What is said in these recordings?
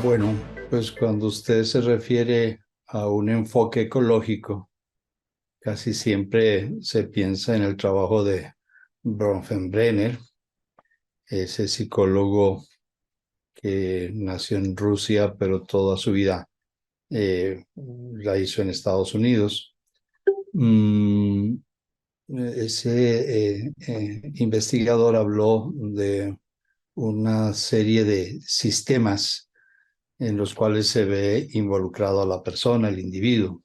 Bueno, pues cuando usted se refiere a un enfoque ecológico, casi siempre se piensa en el trabajo de Bronfenbrenner, ese psicólogo que nació en Rusia, pero toda su vida la hizo en Estados Unidos. Mm, ese investigador habló de una serie de sistemas en los cuales se ve involucrado a la persona, el individuo.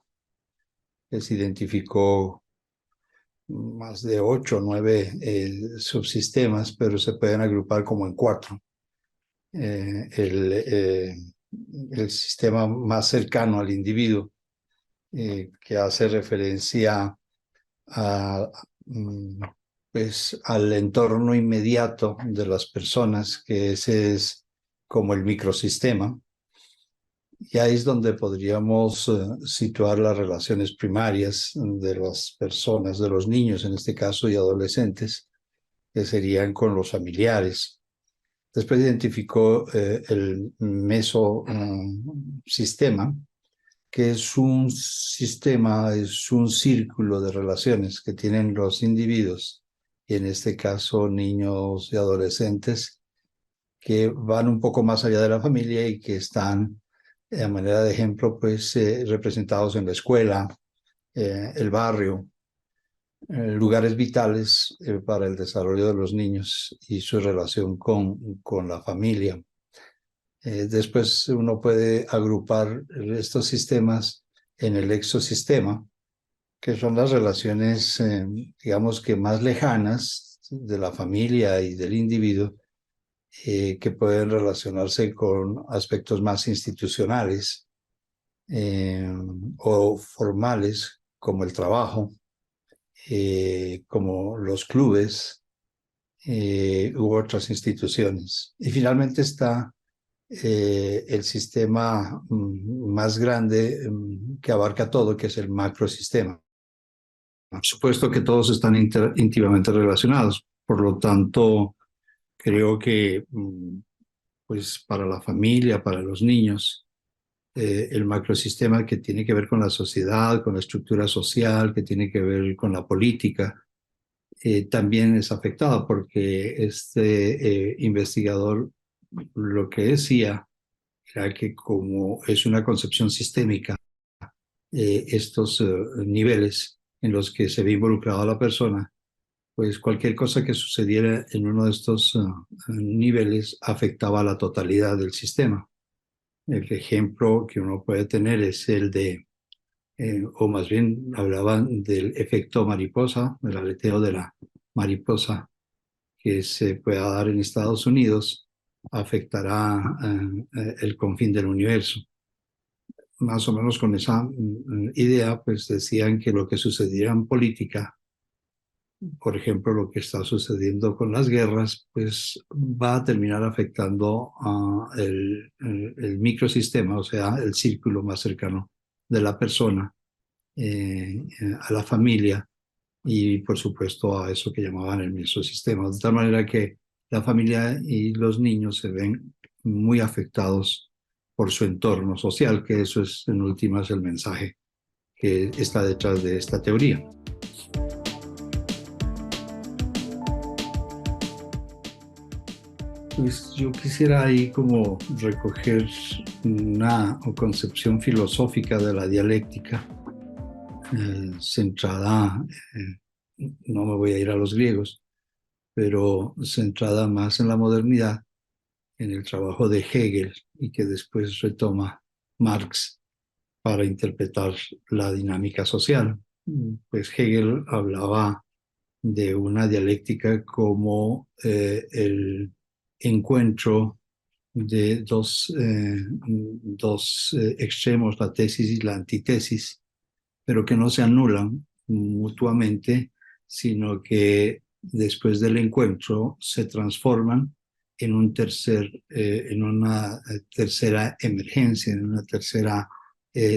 Se identificó más de 8 o 9 subsistemas, pero se pueden agrupar como en 4. Eh, el, eh, el sistema más cercano al individuo, que hace referencia a, mm, pues, al entorno inmediato de las personas, que ese es como el microsistema. Y ahí es donde podríamos situar las relaciones primarias de las personas, de los niños en este caso y adolescentes, que serían con los familiares. Después identificó el mesosistema, que es un sistema, es un círculo de relaciones que tienen los individuos, y en este caso niños y adolescentes, que van un poco más allá de la familia y que están, a manera de ejemplo, pues representados en la escuela, el barrio, lugares vitales para el desarrollo de los niños y su relación con la familia. Después uno puede agrupar estos sistemas en el exosistema, que son las relaciones, digamos que más lejanas de la familia y del individuo, que pueden relacionarse con aspectos más institucionales eh, o formales, como el trabajo, como los clubes u otras instituciones. Y finalmente está el sistema más grande que abarca todo, que es el macrosistema. Por supuesto que todos están íntimamente relacionados, por lo tanto, creo que pues para la familia, para los niños, el macrosistema que tiene que ver con la sociedad, con la estructura social, que tiene que ver con la política, también es afectado, porque este investigador lo que decía era que como es una concepción sistémica, estos niveles en los que se ve involucrada la persona, pues cualquier cosa que sucediera en uno de estos niveles afectaba a la totalidad del sistema. El ejemplo que uno puede tener es el de, o más bien hablaban del efecto mariposa, del aleteo de la mariposa, que se pueda dar en Estados Unidos, afectará el confín del universo. Más o menos con esa idea, pues decían que lo que sucediera en política, por ejemplo, lo que está sucediendo con las guerras, pues va a terminar afectando a el microsistema, o sea, el círculo más cercano de la persona, a la familia y, por supuesto, a eso que llamaban el mesosistema. De tal manera que la familia y los niños se ven muy afectados por su entorno social, que eso es, en últimas, el mensaje que está detrás de esta teoría. Pues yo quisiera ahí como recoger una concepción filosófica de la dialéctica, centrada, no me voy a ir a los griegos, pero centrada más en la modernidad, en el trabajo de Hegel, y que después retoma Marx para interpretar la dinámica social. Pues Hegel hablaba de una dialéctica como el encuentro de dos extremos, la tesis y la antítesis, pero que no se anulan mutuamente, sino que después del encuentro se transforman en una tercera emergencia, en una tercera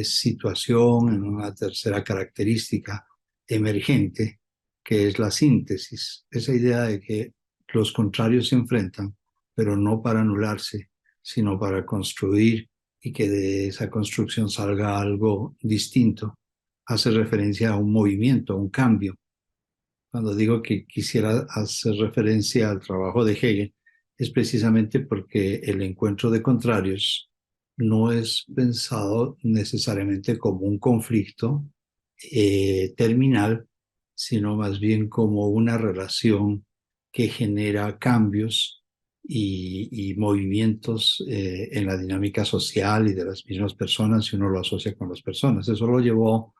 situación, en una tercera característica emergente, que es la síntesis. Esa idea de que los contrarios se enfrentan, pero no para anularse, sino para construir y que de esa construcción salga algo distinto. Hace referencia a un movimiento, a un cambio. Cuando digo que quisiera hacer referencia al trabajo de Hegel, es precisamente porque el encuentro de contrarios no es pensado necesariamente como un conflicto terminal, sino más bien como una relación que genera cambios y movimientos en la dinámica social y de las mismas personas si uno lo asocia con las personas. Eso lo llevó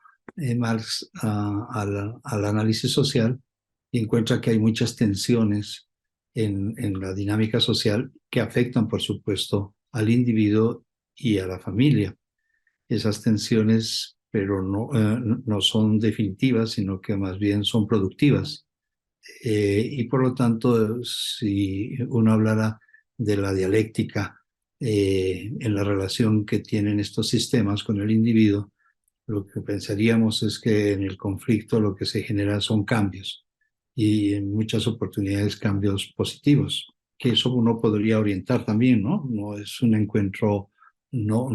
Marx al análisis social y encuentra que hay muchas tensiones en la dinámica social que afectan, por supuesto, al individuo y a la familia. Esas tensiones, pero no son definitivas, sino que más bien son productivas. Y por lo tanto, si uno hablara de la dialéctica en la relación que tienen estos sistemas con el individuo, lo que pensaríamos es que en el conflicto lo que se genera son cambios y en muchas oportunidades cambios positivos, que eso uno podría orientar también, ¿no? No es un encuentro no,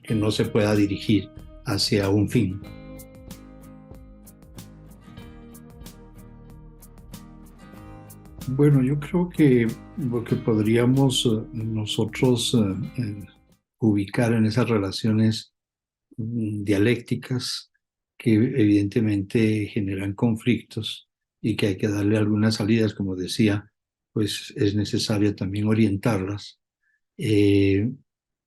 que no se pueda dirigir hacia un fin. Bueno, yo creo que lo que podríamos nosotros ubicar en esas relaciones dialécticas que evidentemente generan conflictos y que hay que darle algunas salidas, como decía, pues es necesario también orientarlas. Eh,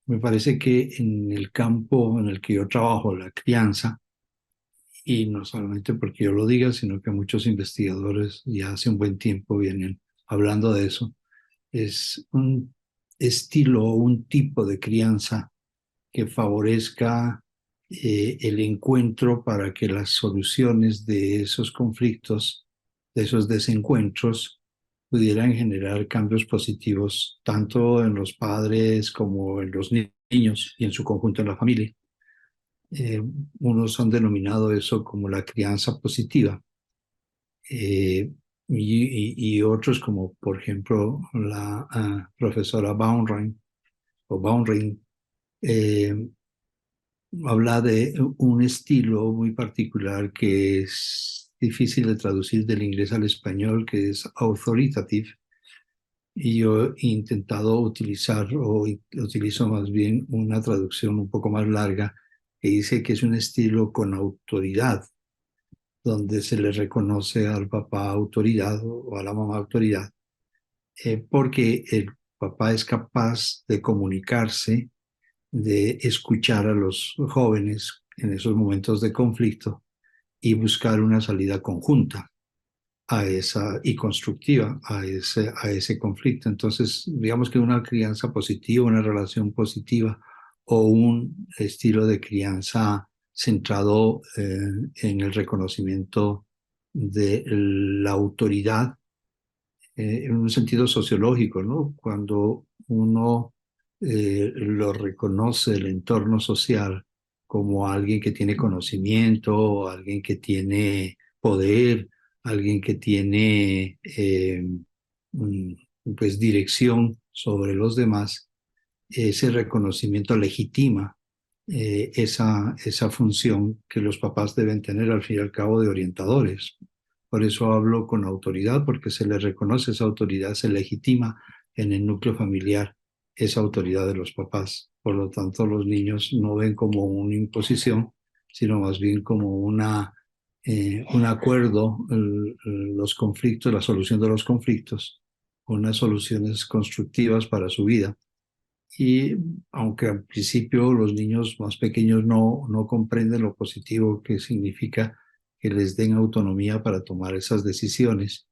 Me parece que en el campo en el que yo trabajo, la crianza, y no solamente porque yo lo diga, sino que muchos investigadores ya hace un buen tiempo vienen hablando de eso, es un estilo o un tipo de crianza que favorezca el encuentro para que las soluciones de esos conflictos, de esos desencuentros, pudieran generar cambios positivos tanto en los padres como en los niños y en su conjunto en la familia. Unos han denominado eso como la crianza positiva eh, y otros como por ejemplo la profesora Baumrind, eh, habla de un estilo muy particular que es difícil de traducir del inglés al español, que es authoritative. Y yo he intentado utilizar, o utilizo más bien una traducción un poco más larga, que dice que es un estilo con autoridad, donde se le reconoce al papá autoridad o a la mamá autoridad, porque el papá es capaz de comunicarse, de escuchar a los jóvenes en esos momentos de conflicto y buscar una salida conjunta a esa y constructiva a ese conflicto. Entonces, digamos que una crianza positiva, una relación positiva o un estilo de crianza centrado en el reconocimiento de la autoridad en un sentido sociológico, ¿no? Cuando uno lo reconoce el entorno social como alguien que tiene conocimiento, alguien que tiene poder, alguien que tiene mm, pues dirección sobre los demás, ese reconocimiento legitima esa función que los papás deben tener al fin y al cabo de orientadores. Por eso hablo con autoridad, porque se les reconoce esa autoridad, se legitima en el núcleo familiar esa autoridad de los papás. Por lo tanto, los niños no ven como una imposición, sino más bien como un acuerdo, los conflictos, la solución de los conflictos, unas soluciones constructivas para su vida. Y aunque al principio los niños más pequeños no comprenden lo positivo que significa que les den autonomía para tomar esas decisiones,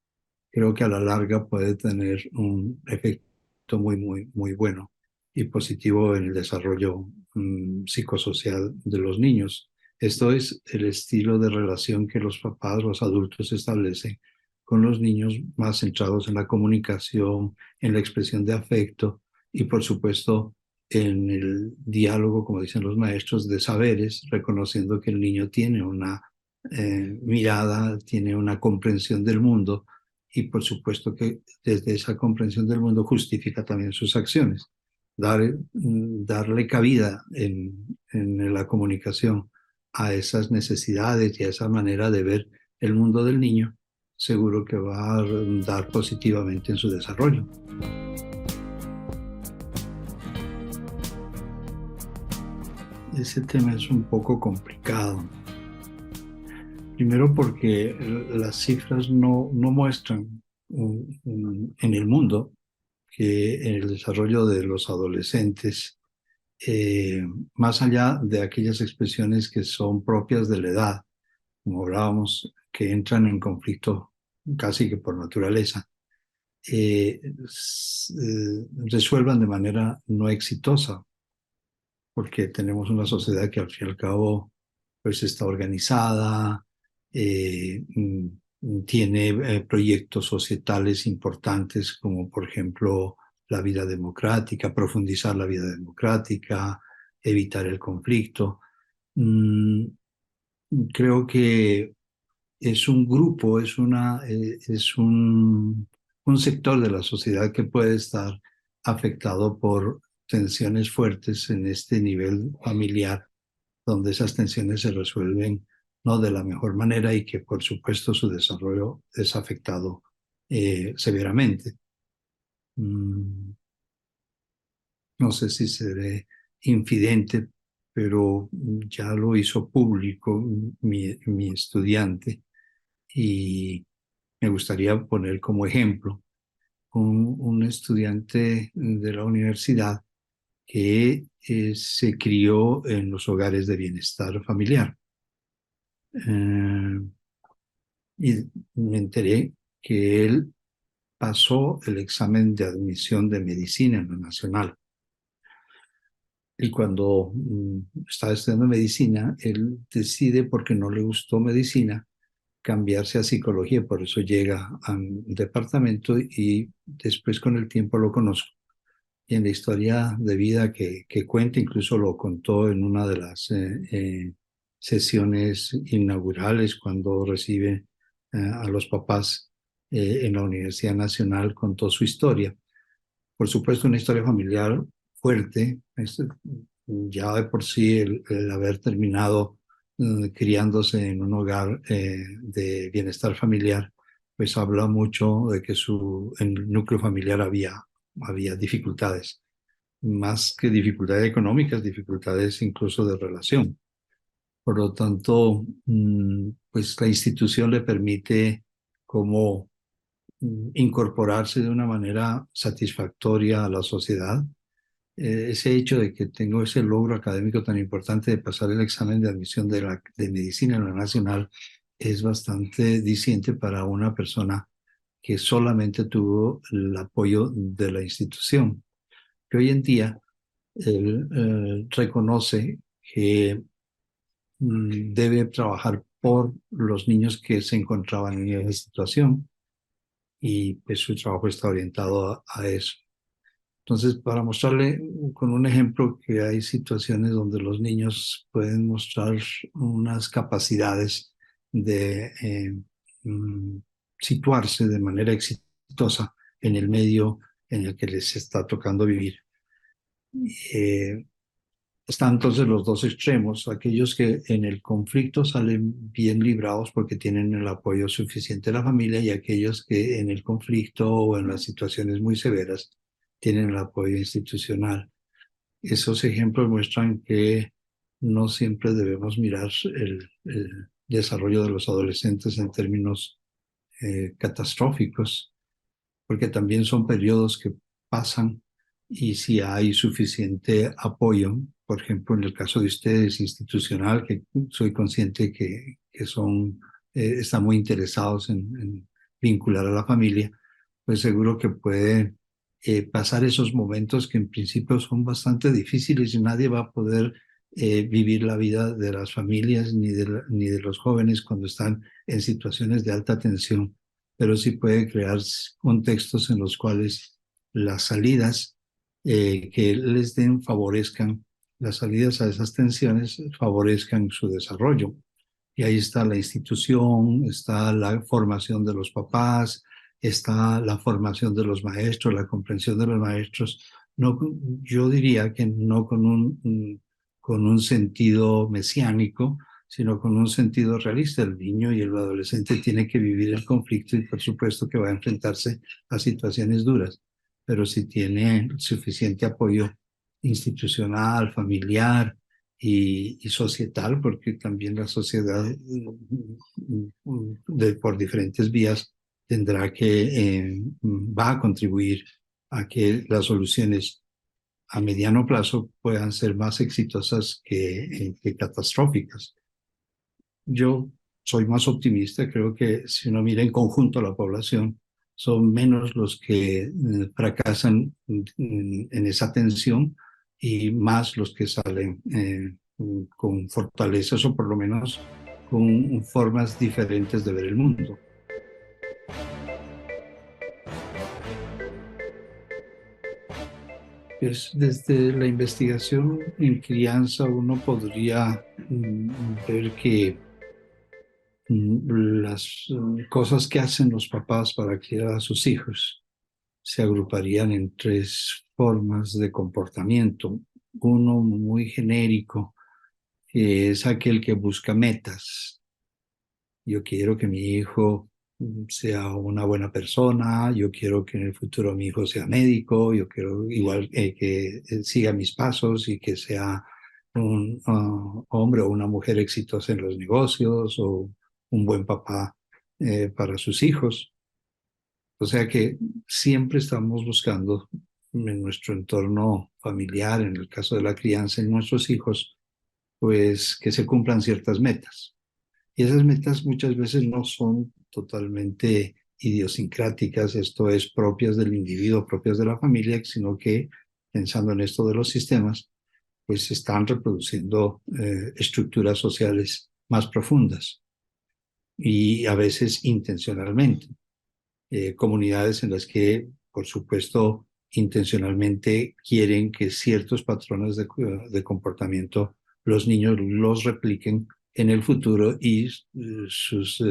creo que a la larga puede tener un efecto muy bueno y positivo en el desarrollo psicosocial de los niños. Esto es el estilo de relación que los papás, los adultos establecen con los niños más centrados en la comunicación, en la expresión de afecto y por supuesto en el diálogo, como dicen los maestros, de saberes, reconociendo que el niño tiene una mirada, tiene una comprensión del mundo y por supuesto que desde esa comprensión del mundo justifica también sus acciones. darle cabida en la comunicación a esas necesidades y a esa manera de ver el mundo del niño, seguro que va a redundar positivamente en su desarrollo. Ese tema es un poco complicado. Primero porque las cifras no muestran en el mundo que en el desarrollo de los adolescentes, más allá de aquellas expresiones que son propias de la edad, como hablábamos, que entran en conflicto casi que por naturaleza, resuelvan de manera no exitosa, porque tenemos una sociedad que al fin y al cabo pues está organizada, tiene proyectos societales importantes como por ejemplo la vida democrática, profundizar la vida democrática, evitar el conflicto. Mm, Creo que es un grupo, es un sector de la sociedad que puede estar afectado por tensiones fuertes en este nivel familiar, donde esas tensiones se resuelven no de la mejor manera y que por supuesto su desarrollo es afectado severamente. Mm, no sé si seré infidente, pero ya lo hizo público mi estudiante y me gustaría poner como ejemplo un estudiante de la universidad que se crió en los hogares de bienestar familiar. Eh, y me enteré que él pasó el examen de admisión de medicina en la Nacional. Y cuando estaba estudiando medicina, él decide, porque no le gustó medicina, cambiarse a psicología, por eso llega al departamento y después con el tiempo lo conozco. Y en la historia de vida que cuenta, incluso lo contó en una de las sesiones inaugurales cuando recibe a los papás en la Universidad Nacional, contó su historia. Por supuesto, una historia familiar fuerte. Ya de por sí el haber terminado criándose en un hogar de bienestar familiar, pues habla mucho de que en el núcleo familiar había dificultades, más que dificultades económicas, dificultades incluso de relación. Por lo tanto, pues la institución le permite como incorporarse de una manera satisfactoria a la sociedad. Ese hecho de que tengo ese logro académico tan importante de pasar el examen de admisión de medicina en la nacional es bastante diciente para una persona que solamente tuvo el apoyo de la institución. Que hoy en día él reconoce que debe trabajar por los niños que se encontraban en esa situación y pues su trabajo está orientado a eso. Entonces, para mostrarle con un ejemplo que hay situaciones donde los niños pueden mostrar unas capacidades de mm, situarse de manera exitosa en el medio en el que les está tocando vivir. Eh, Están entonces los dos extremos, aquellos que en el conflicto salen bien librados porque tienen el apoyo suficiente de la familia y aquellos que en el conflicto o en las situaciones muy severas tienen el apoyo institucional. Esos ejemplos muestran que no siempre debemos mirar el desarrollo de los adolescentes en términos catastróficos, porque también son periodos que pasan y si hay suficiente apoyo, por ejemplo, en el caso de ustedes, institucional, que soy consciente que están muy interesados en vincular a la familia, pues seguro que puede pasar esos momentos que en principio son bastante difíciles y nadie va a poder vivir la vida de las familias ni de los jóvenes cuando están en situaciones de alta tensión, pero sí puede crear contextos en los cuales las salidas que les den favorezcan, las salidas a esas tensiones favorezcan su desarrollo. Y ahí está la institución, está la formación de los papás, está la formación de los maestros, la comprensión de los maestros no, yo diría que no con un sentido mesiánico, sino con un sentido realista. El niño y el adolescente tienen que vivir el conflicto y por supuesto que va a enfrentarse a situaciones duras, pero si tiene suficiente apoyo institucional, familiar y societal, porque también la sociedad por diferentes vías tendrá que, va a contribuir a que las soluciones a mediano plazo puedan ser más exitosas que catastróficas. Yo soy más optimista, creo que si uno mira en conjunto a la población, son menos los que fracasan en esa tensión y más los que salen con fortalezas o por lo menos con formas diferentes de ver el mundo. Pues desde la investigación en crianza uno podría ver que las cosas que hacen los papás para criar a sus hijos se agruparían en tres formas de comportamiento. Uno muy genérico, que es aquel que busca metas. Yo quiero que mi hijo sea una buena persona, yo quiero que en el futuro mi hijo sea médico, yo quiero igual que siga mis pasos y que sea un hombre o una mujer exitosa en los negocios o un buen papá para sus hijos. O sea que siempre estamos buscando en nuestro entorno familiar, en el caso de la crianza en nuestros hijos, pues que se cumplan ciertas metas. Y esas metas muchas veces no son totalmente idiosincráticas, esto es propias del individuo, propias de la familia, sino que pensando en esto de los sistemas, pues están reproduciendo estructuras sociales más profundas y a veces intencionalmente. Comunidades en las que, por supuesto, intencionalmente quieren que ciertos patrones de comportamiento los niños los repliquen en el futuro y sus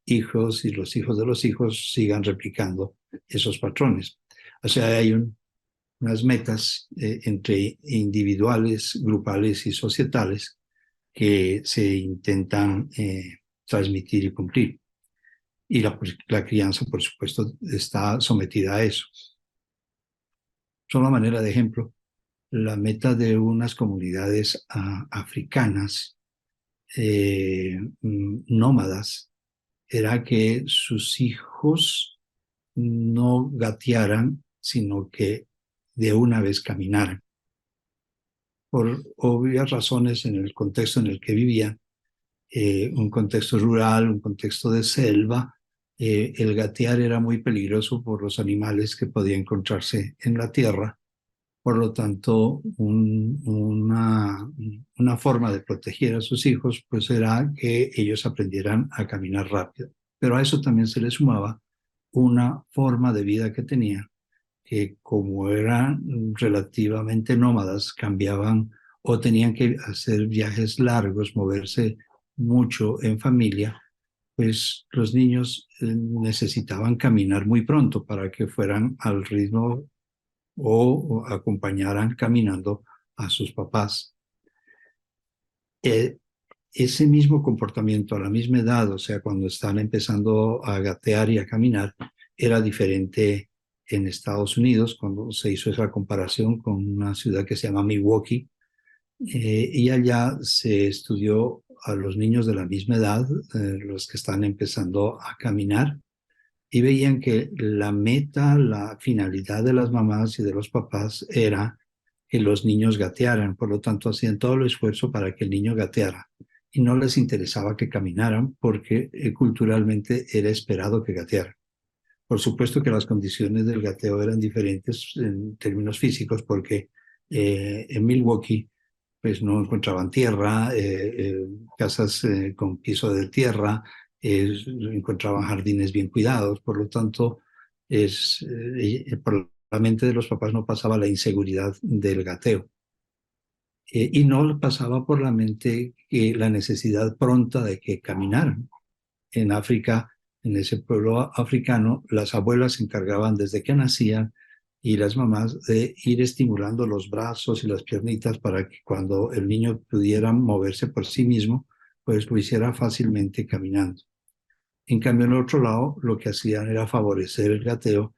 hijos y los hijos de los hijos sigan replicando esos patrones. O sea, hay unas metas entre individuales, grupales y societales que se intentan transmitir y cumplir. Y la crianza, por supuesto, está sometida a eso. Solo a manera de ejemplo, la meta de unas comunidades africanas nómadas era que sus hijos no gatearan, sino que de una vez caminaran. Por obvias razones en el contexto en el que vivían, un contexto rural, un contexto de selva, el gatear era muy peligroso por los animales que podían encontrarse en la tierra. Por lo tanto, una forma de proteger a sus hijos pues era que ellos aprendieran a caminar rápido. Pero a eso también se le sumaba una forma de vida que tenía, que como eran relativamente nómadas, cambiaban o tenían que hacer viajes largos, moverse mucho en familia, pues los niños necesitaban caminar muy pronto para que fueran al ritmo o acompañaran caminando a sus papás. Eh, Ese mismo comportamiento a la misma edad, o sea, cuando están empezando a gatear y a caminar, era diferente en Estados Unidos, cuando se hizo esa comparación con una ciudad que se llama Milwaukee, y allá se estudió a los niños de la misma edad, los que están empezando a caminar, y veían que la meta, la finalidad de las mamás y de los papás era que los niños gatearan, por lo tanto hacían todo el esfuerzo para que el niño gateara y no les interesaba que caminaran porque culturalmente era esperado que gatearan. Por supuesto que las condiciones del gateo eran diferentes en términos físicos porque en Milwaukee pues no encontraban tierra, casas con piso de tierra, encontraban jardines bien cuidados, por lo tanto, por la mente de los papás no pasaba la inseguridad del gateo. Y no pasaba por la mente que la necesidad pronta de que caminaran. En África, en ese pueblo africano, las abuelas se encargaban desde que nacían y las mamás de ir estimulando los brazos y las piernitas para que cuando el niño pudiera moverse por sí mismo, pues lo hiciera fácilmente caminando. En cambio, en el otro lado, lo que hacían era favorecer el gateo,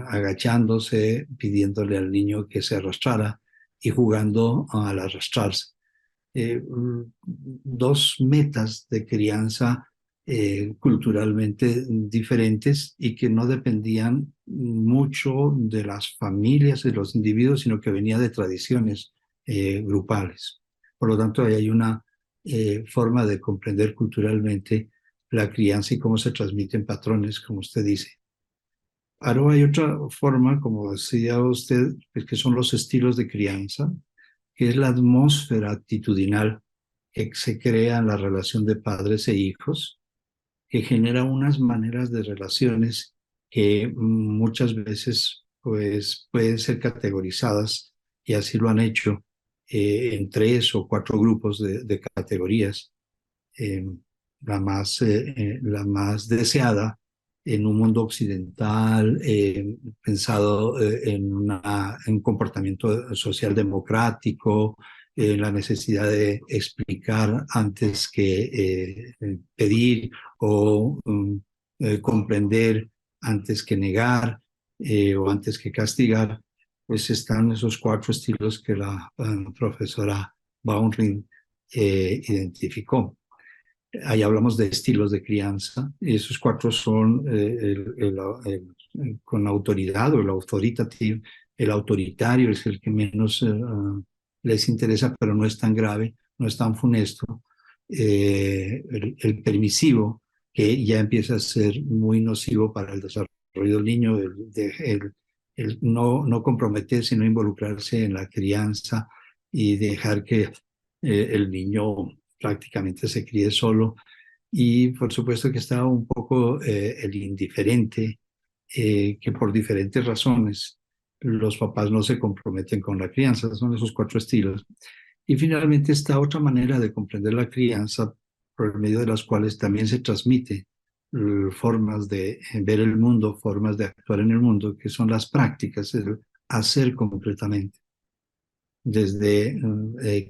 agachándose, pidiéndole al niño que se arrastrara y jugando al arrastrarse. Dos metas de crianza culturalmente diferentes y que no dependían mucho de las familias y los individuos, sino que venía de tradiciones grupales. Por lo tanto, ahí hay una forma de comprender culturalmente la crianza y cómo se transmiten patrones, como usted dice. Ahora hay otra forma, como decía usted, pues, que son los estilos de crianza, que es la atmósfera actitudinal que se crea en la relación de padres e hijos, que genera unas maneras de relaciones que muchas veces pues, pueden ser categorizadas, y así lo han hecho, en 3 o 4 grupos de categorías. eh, la más deseada en un mundo occidental, pensado en comportamiento social democrático, la necesidad de explicar antes que pedir, o comprender antes que negar, o antes que castigar. Pues están esos 4 estilos que la profesora Baumrind identificó. Ahí hablamos de estilos de crianza, y esos 4 son con autoridad, o el authoritative. El autoritario es el que menos les interesa, pero no es tan grave, no es tan funesto. El permisivo, que ya empieza a ser muy nocivo para el desarrollo del niño, el no comprometerse, no involucrarse en la crianza y dejar que el niño prácticamente se críe solo. Y por supuesto que está un poco el indiferente, que por diferentes razones los papás no se comprometen con la crianza. Son esos 4 estilos. Y finalmente está otra manera de comprender la crianza, por medio de las cuales también se transmite formas de ver el mundo, formas de actuar en el mundo, que son las prácticas, el hacer concretamente. Desde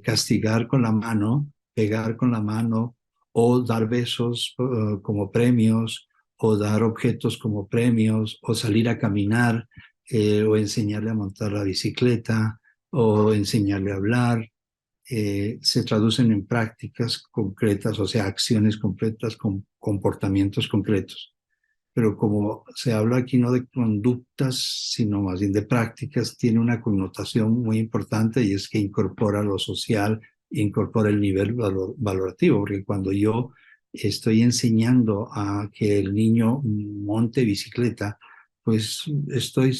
castigar con la mano, pegar con la mano, o dar besos como premios, o dar objetos como premios, o salir a caminar, o enseñarle a montar la bicicleta, o enseñarle a hablar. Se traducen en prácticas concretas, o sea, acciones concretas con comportamientos concretos. Pero como se habla aquí no de conductas, sino más bien de prácticas, tiene una connotación muy importante, y es que incorpora lo social, incorpora el nivel valorativo, porque cuando yo estoy enseñando a que el niño monte bicicleta, pues estoy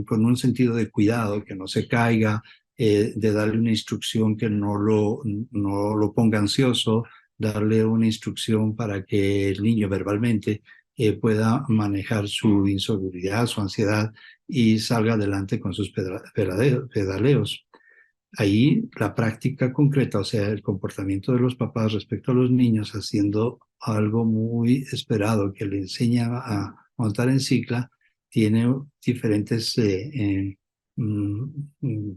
con un sentido de cuidado, que no se caiga, de darle una instrucción que no lo ponga ansioso, darle una instrucción para que el niño verbalmente pueda manejar su inseguridad, su ansiedad, y salga adelante con sus pedaleos. Ahí la práctica concreta, o sea, el comportamiento de los papás respecto a los niños, haciendo algo muy esperado que le enseña a montar en cicla, tiene diferentes mm, mm,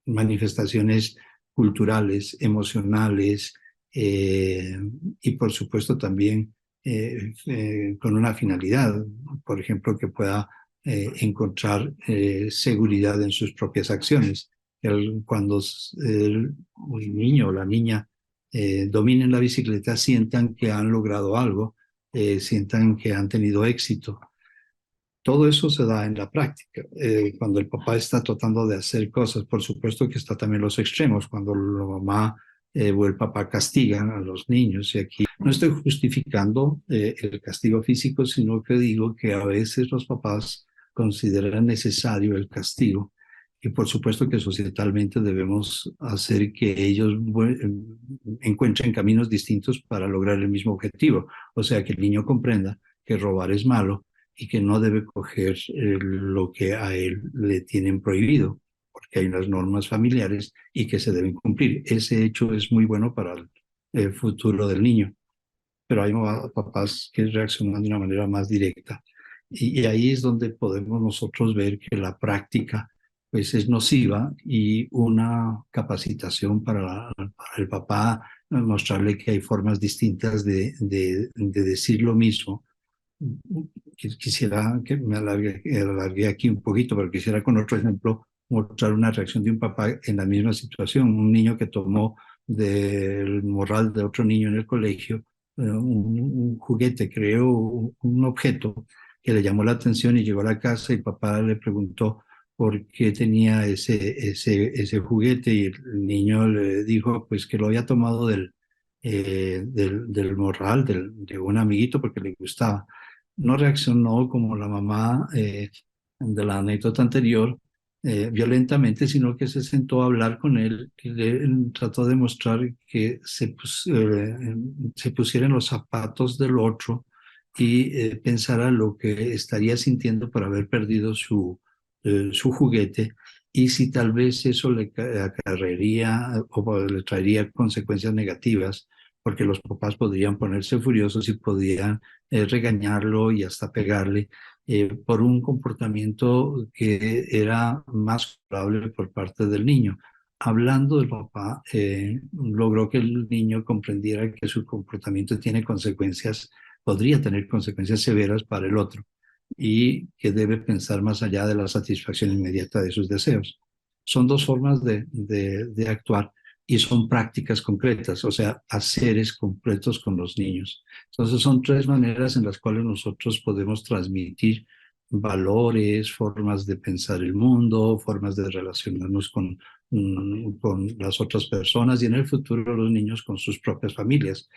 manifestaciones culturales, emocionales, eh, y por supuesto también con una finalidad, por ejemplo, que pueda encontrar seguridad en sus propias acciones. Cuando el niño o la niña dominen la bicicleta, sientan que han logrado algo, sientan que han tenido éxito. Todo eso se da en la práctica. Cuando el papá está tratando de hacer cosas, por supuesto que está también los extremos, cuando la mamá o el papá castigan a los niños. Y aquí no estoy justificando el castigo físico, sino que digo que a veces los papás consideran necesario el castigo. Y por supuesto que societalmente debemos hacer que ellos encuentren caminos distintos para lograr el mismo objetivo. O sea, que el niño comprenda que robar es malo, y que no debe coger lo que a él le tienen prohibido, porque hay unas normas familiares y que se deben cumplir. Ese hecho es muy bueno para el futuro del niño, pero hay papás que reaccionan de una manera más directa. Y ahí es donde podemos nosotros ver que la práctica pues es nociva y una capacitación para el papá, mostrarle que hay formas distintas de decir lo mismo. Quisiera que me alargue aquí un poquito, pero quisiera con otro ejemplo mostrar una reacción de un papá en la misma situación. Un niño que tomó del morral de otro niño en el colegio un juguete, creó un objeto que le llamó la atención y llegó a la casa y papá le preguntó por qué tenía ese juguete y el niño le dijo pues que lo había tomado del morral de un amiguito porque le gustaba. No reaccionó como la mamá de la anécdota anterior, violentamente, sino que se sentó a hablar con él y le trató de mostrar que se pusiera en los zapatos del otro y pensara lo que estaría sintiendo por haber perdido su juguete y si tal vez eso le acarrearía o le traería consecuencias negativas, porque los papás podrían ponerse furiosos y podían regañarlo y hasta pegarle por un comportamiento que era más favorable por parte del niño. Hablando del papá, logró que el niño comprendiera que su comportamiento tiene consecuencias, podría tener consecuencias severas para el otro y que debe pensar más allá de la satisfacción inmediata de sus deseos. Son dos formas de actuar y son prácticas concretas, o sea, haceres concretos con los niños. Entonces son tres maneras en las cuales nosotros podemos transmitir valores, formas de pensar el mundo, formas de relacionarnos con las otras personas y en el futuro los niños con sus propias familias.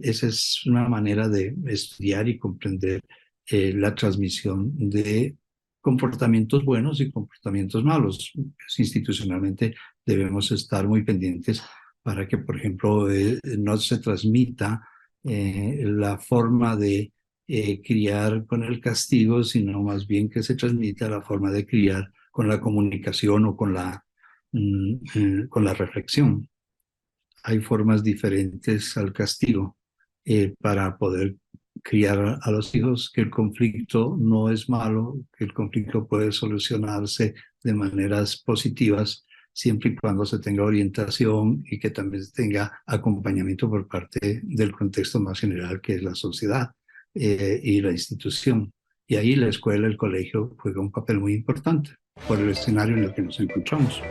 Esa es una manera de estudiar y comprender la transmisión de comportamientos buenos y comportamientos malos. Pues, institucionalmente debemos estar muy pendientes para que, por ejemplo, no se transmita la forma de criar con el castigo, sino más bien que se transmita la forma de criar con la comunicación o con la reflexión. Hay formas diferentes al castigo para poder criar a los hijos, que el conflicto no es malo, que el conflicto puede solucionarse de maneras positivas siempre y cuando se tenga orientación y que también se tenga acompañamiento por parte del contexto más general que es la sociedad y la institución. Y ahí la escuela, el colegio juega un papel muy importante por el escenario en el que nos encontramos.